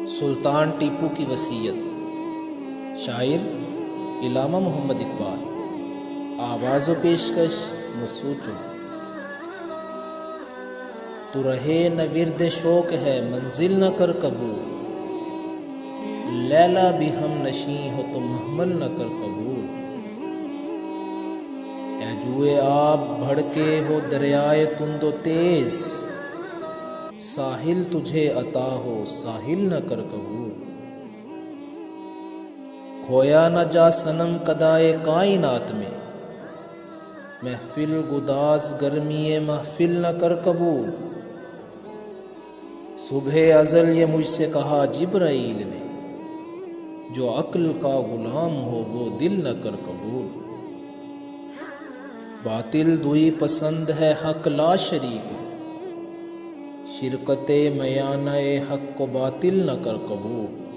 سلطان ٹیپو کی وصیت، شاعر علامہ محمد اقبال، آواز و پیشکش مسعود چودھری۔ تو رہے نہ ورد شوق ہے منزل نہ کر قبول، لیلا بھی ہم نشیں ہو تو محمل نہ کر قبول۔ اے جوئے آب بھڑکے ہو دریائے تند و تیز، ساحل تجھے عطا ہو ساحل نہ کر قبول۔ کھویا نہ جا صنم قدائے کائنات میں، محفل گداز گرمی محفل نہ کر قبول۔ صبح ازل یہ مجھ سے کہا جبرائیل نے، جو عقل کا غلام ہو وہ دل نہ کر قبول۔ باطل دوئی پسند ہے حق لا شریک ہے، شرکت میانہ حق کو باطل نہ کر قبول۔